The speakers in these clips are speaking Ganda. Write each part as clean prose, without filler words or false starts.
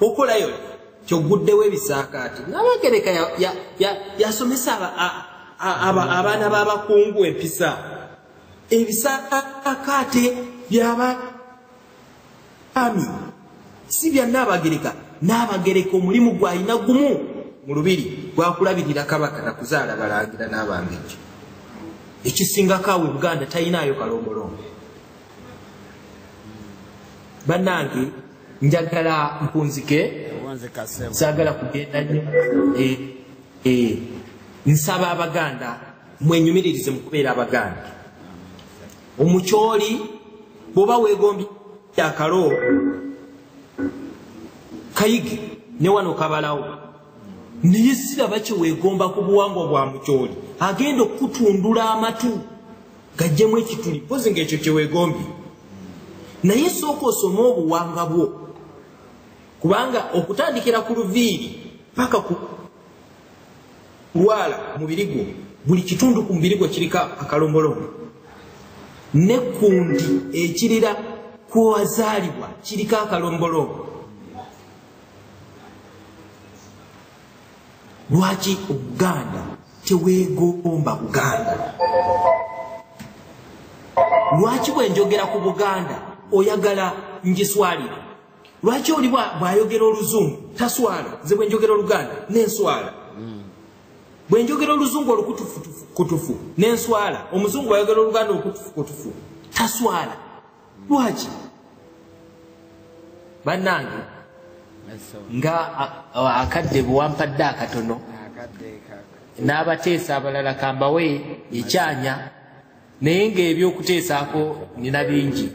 okolayo kyoguddewo ebisaakaati n'abagereka yasomesa abaana b'abakungu empisa ebisaakaate by'abaami si bya n'abagereka omulimu gw'alina gumu mu lubiri gwakulabirira kabaka nakuzaala balangira n'abambejja ekisingako awo Buganda talinayo kalombolombo. Bannange njagala mpunzike saagala kugenda nnyo nsaba Abaganda mwenyumiririze mu kubeera Abaganda. Omukyoli bw'oba weegombye akalo kayige ne wano kabalawo naye siraba kye weegomba ku buwangwa bwa mukyoli agenda okutundula amatu gajjemu ekituli pozi ng'ekyo kye weegombye naye sooka osome obuwanga bwo kubanga okutandikira ku luviiri paka ku lwala mubiri gwo buli kitundu ku mubiri gwo kiriko akalombolombo nekundi ekirira kw'owazaalibwa kiriko akalombolombo. Lwaki Obuganda teweegomba Buganda? Lwaki bwenjogera ku Buganda oyagala ngiswalira? Lwaki oli bw'ayogera Oluzungu taswala? Nze bwenjogera Oluganda n'enswala. Bwenjogera Oluzungu olukutufu n'enswala. Omuzungu bw'ayogera Oluganda olukutufu taswala. Lwaki? Bannange nga akadde buwampadde akatono n'abateesa abalala kambawe ekyanya naye ng'ebyokuteesaako nina bingi.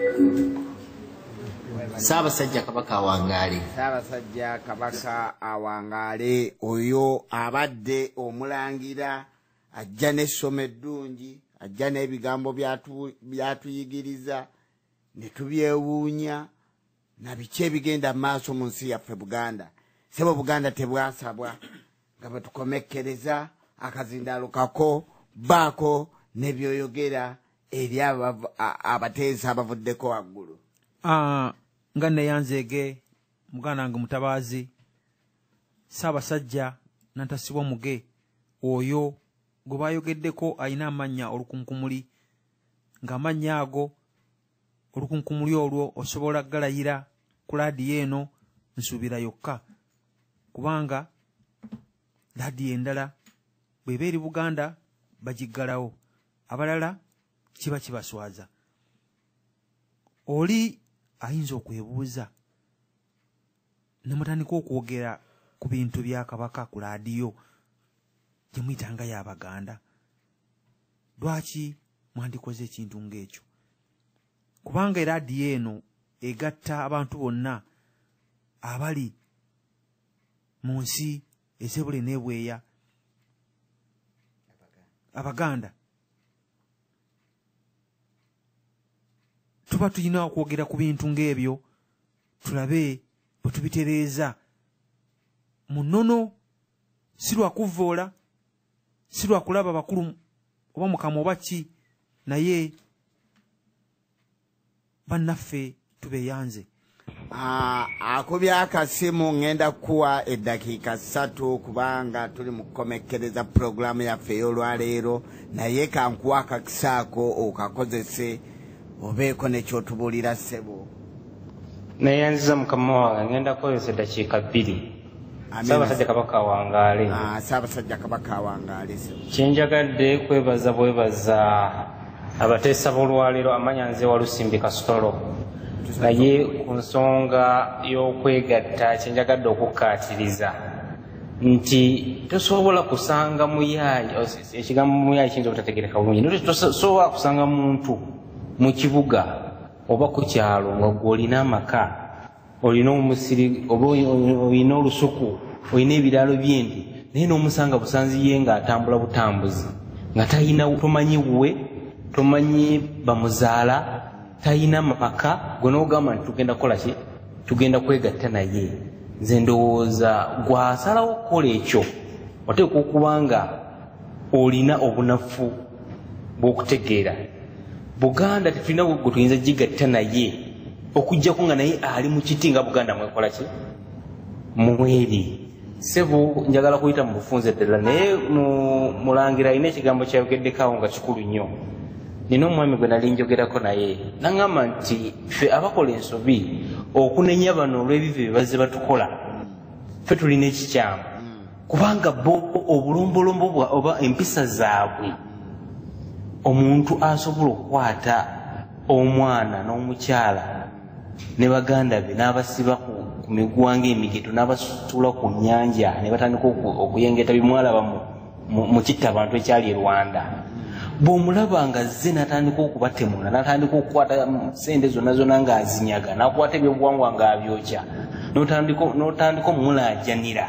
Ssaabasajja Kabaka awangaale. Ssaabasajja Kabaka awangaale oyo abadde omulangira ajja n'essomo eddungi ajja n'ebigambo byatuyigiriza ne tubyewuunya na biki ebigenda maaso mu nsi yaffe Buganda. Sebo Buganda tebwasabwa nga batukomekkereza akazindaalo kako baako nebyoyogera eri abateesa abavuddeko waggulu. Nga neyanzeege muganda wange Mutabaazi Ssaabasajja Nantasibwa Muge oyo gwe baayogeddeko alina amannya olukunkumuli ng'amannya ago olukunkumuli olwo osobola galayira ku laadiyo eno nsuubira yokka kubanga laadiyo endala bw'eba eri Buganda bagiggalawo abalala kiba kibaswaza. Oli ayinza okwebuuza ne mutandika okwogera ku bintu bya Kabaka ku laadiyo gye muyitanga y'Abaganda. Lwaki mwandikoze ekintu ng'ekyo? Kubanga eraadiyo eno egatta abantu bonna abali mu nsi ez'ebule n'ebweya. Abaganda tuba tulina okwogera ku bintu ng'ebyo tulabe bwe tubitereeza mu nnono, si lwa kuvvoola, si lwa kulaba bakulu oba mukama oba ki, naye bannaffe tubeeyanze. Akubye akasimu ngenda kuwa eddakiika 3 kubanga tuli mu kukomekkereza puroguramu yaffe ey'olwaleero, naye kankuwa akakisaako okakozese obeeko nekyotubuulira ssebo. Neeyanziza mukama wange ngenda kukozesa eddakiika 2. Ssaabasajja Kabaka awangaale. Ssaabasajja Kabaka awangaale. Kyenjagadde kwebaza bwebaza abateesa b'olwaleero amanya nze Walusimbi Kasitolo. Naye ku nsonga y'okwegatta kyenjagadde okukkaatiriza nti tosobola kusanga muyaayi, ekigambo muyaayi kiyinza obutategereka bulungi, naye tosobola kusanga muntu mu kibuga oba ku kyalo nga gw'olina amaka, olina omusiri oba olina olusuku, olina ebiraalo by'endi, naye n'omusanga busanzi ye ng'atambula butambuzi nga talina, tomanyi wuwe, tomanyi bamuzaala, talina maka, gwe n'ogamba nti tugenda kukola ki? Tugenda kwegatta naye. Nze ndowooza gw'asalawo okukola ekyo oteekwa okuba nga olina obunafu bw'okutegeera Buganda tetulina gwe tuyinza gigatta naye okuggyako nga naye ali mu kiti nga Buganda mwekola ki? mweri sebo njagala kuyita mu bufunze ddala naye mulangira alina ekigambo kyayogeddekawo nga kikulu nnyo. Nina omwami gwe nali njogerako naye naŋŋamba nti ffe abakola ensobi okunenya bano olw'ebivyo bye bazze batukola ffe tulina ekikyamu kubanga bo obulombolombo oba empisa zaabwe omuntu asobola okukwata omwana n'omukyala ne baganda be n'abasiba ku miguwa ng'emigeto n'abasuula ku nnyanja ne batandika okuyengeta bimwalaba mu kitta abantu ekyali e Rwanda. Bw'omulaba nga zze n'atandika okubatemula n'atandika okukwata sente zonna zonna ng'azinyaga n'akwata ebyobuwangwa ng'abyokya n'otandika omulaajanira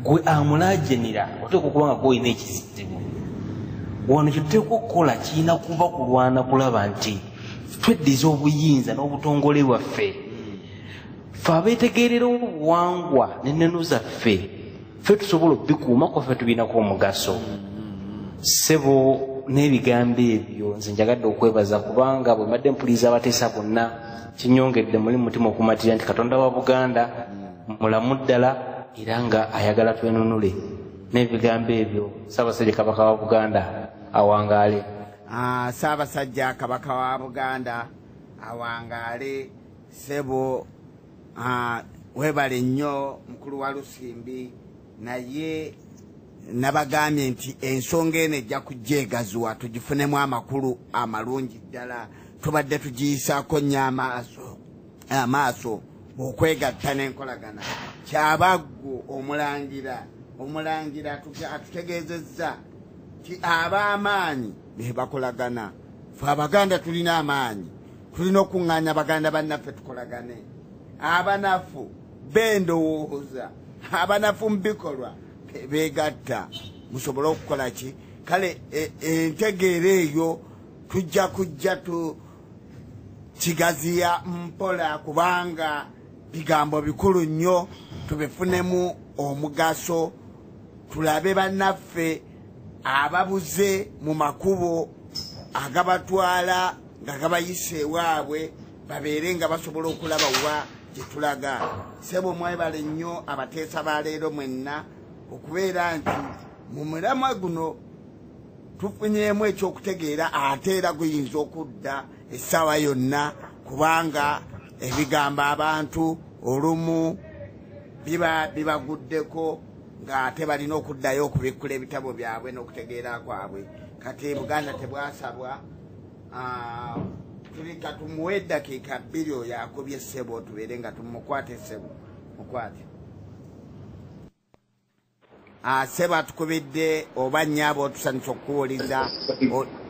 gwe amulaajanira oteeka okuba nga gw'olina ekizibu. Wano kyoteeka okukola kirina kuba kulwana kulaba nti tweddiza obuyinza n'obutongole bwaffe ffe abeetegeerera obuwangwa n'ennono zaffe ffe tusobola obikuuma kwaffe tubinako omugaso. Ssebo n'ebigambo ebyo nze njagadde okwebaza kubanga bwe mbadde mpuliriza abateesa bonna kinyongedde muli mutima okumatira nti Katonda wa Buganda mulamu ddala era nga ayagala twenunule. N'ebigambo ebyo Ssaabasajja Kabaka wa Buganda awangaale. Ssaabasajja Kabaka wa Buganda awangaale. Ssebo weebale nnyo mukulu wa Lusimbi, naye nabagambye nti ensonga eno ejja kujjeegaziwa tugifunemu amakulu amalungi ddala. Tubadde tugiyisaako nnyo amaaso okwegatta n'enkolagana. Kyabaggu omulangira atutegeezezza ti ab'amaanyi be bakolagana. Ffe Abaganda tulina amaanyi, tulina okuŋŋaanya Baganda bannaffe tukolagane. Abanafu b'endowooza, abanafu mu bikolwa beegatta musobole okukola ki. Kale entegeera eyo tujja kujja kigaziya mpola kubanga bigambo bikulu nnyo, tubifunemu omugaso. Tulabe bannaffe ababuze mu makubo agabatwala nga gabayisa ewaabwe babeere nga basobola okulaba wa gye tulaga. Ssebo mwebale nnyo abateesa ba leero mwenna okubeera nti mu mulamwa guno tufunyeemu ekyokutegeera ate era guyinza okudda essaawa yonna kubanga ebigambo abantu olumu bibaguddeko ng'ate balina okuddayo okubikkula ebitabo byabwe n'okutegeera kwabwe. Kati Buganda tebwasabwa tulika tumuwe eddakiika 2 oyo akubye Ssebo tubeere nga tumukwate. Ssebo mukwate. Ssebo atukubidde oba nnyabo otusanyusa okukuwuliza.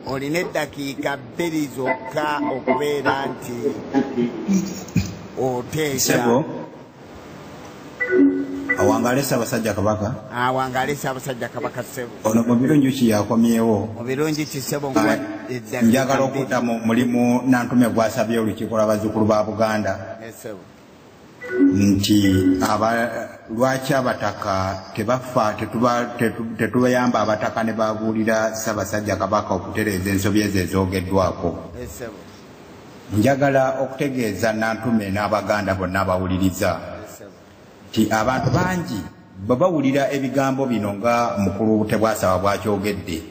Olina eddakiika 2 zokka okubeera nti oteesa. Awangaale Ssaabasajja Kabaka. Awangaale Ssaabasajja Kabaka. Ssebo ono mu birungi ki yakomyewo. mu birungi ki Ssebo njagala okutta mu mulimu Nantume gwasabye olukiiko lw'abazzukulu ba Buganda nti lwaki abataka tebafa tetubayamba abataka ne babuulira Ssaabasajja Kabaka okutereeza ensobi ezo ezoogeddwako. Njagala okutegeeza Nantume n'Abaganda bonna abawuliriza nti abantu bangi bwe bawulira ebigambo bino nga mukulu Tebwasaba bw'akyogedde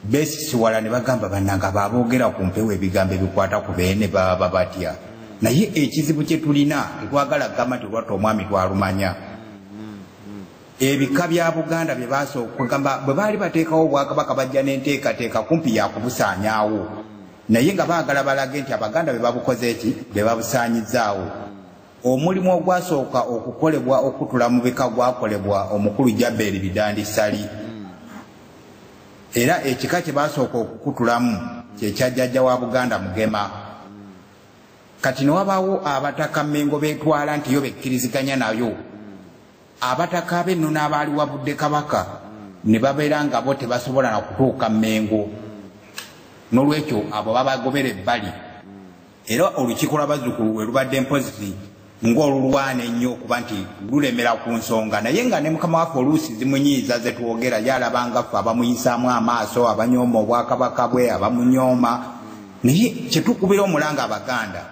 beesisiwala ne bagamba bannanga baaboogera ku mpewo ebigambo ebikwata ku beene baba batya. Naye ekizibu kye tulina tetwagala gamba nti olwatta omwami twalumanya. Ebika bya Buganda bye baasooka okugamba bwe baali bateekawo Obwakabaka bajja n'enteekateeka kumpi yakubusaanyaawo, naye nga baagala balage nti Abaganda be babukoze eki be babusaanyizaawo. Omulimu ogwasooka okukolebwa okutula mu bika gwakolebwa omukulu Jaberi Bidandi Sali, era ekika kye baasooka okukutulamu kye kya jjajja wa Buganda Mugema. Kati ne wabaawo abataka Mmengo beetwala nti yo bekkiriziganya nayo. Abataka ab'ennono abaali wabudde Kabaka ne babeera nga bo tebasobola na kutuuka Mmengo, n'olwekyo abo babagobera ebbali. Era olukiiko lw'abazzukulu we lubadde mpozisi ng'olulwana ennyo okuba nti lulemera ku nsonga, naye nga ne Mukama waffe oluusi zimunyiiza ze twogera yalabanga ffe abamuyisaamu amaaso, abanyooma Obwakabaka bwe, abamunyooma. Naye kye tukubira omulanga Abaganda,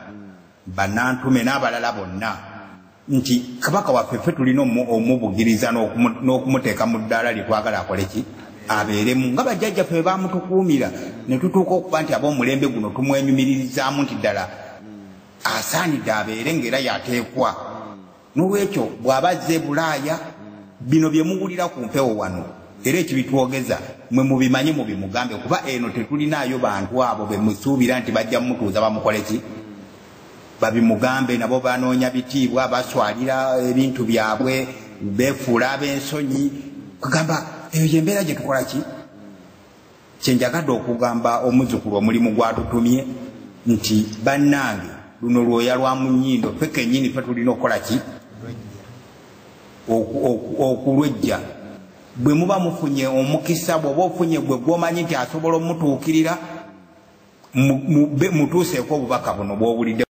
Bannantume n'abalala bonna nti kabaka waffe ffe tulina omubugiriza n'okumuteeka mu ddaala litwagala akole ki abeeremu nga bajjajjaffe bwe bamutukuumira ne tutuuka okuba nti ab'omulembe guno tumwenyumiririzaamu nti ddala asaanidde abeere ng'era yateekwa n'olwekyo bw'abazze bulaaya bino bye muwulira ku mpewo wano era ekibitwogeza mwe mubimanye mubimugambe kuba eno tetulinaayo bantu abo be musuubira nti bajja mumutuuza bamukole ki babimugambe nabo banoonya bitiibwa baswalira ebintu byabwe beefuula ab'ensonyi kugamba eyo yembeera gye tukola ki kyenjagadde okugamba omuzukulu omulimu gwatutumye nti bannange luno lwoya lwa munyindo ffe kennyini ffe tulina okukola ki okulwejja bwe muba mufunye omukisa bw'oba ofunye gwe gw'omanyi nti asobola omutuukirira mutuuseeko obubaka buno bw'owulidde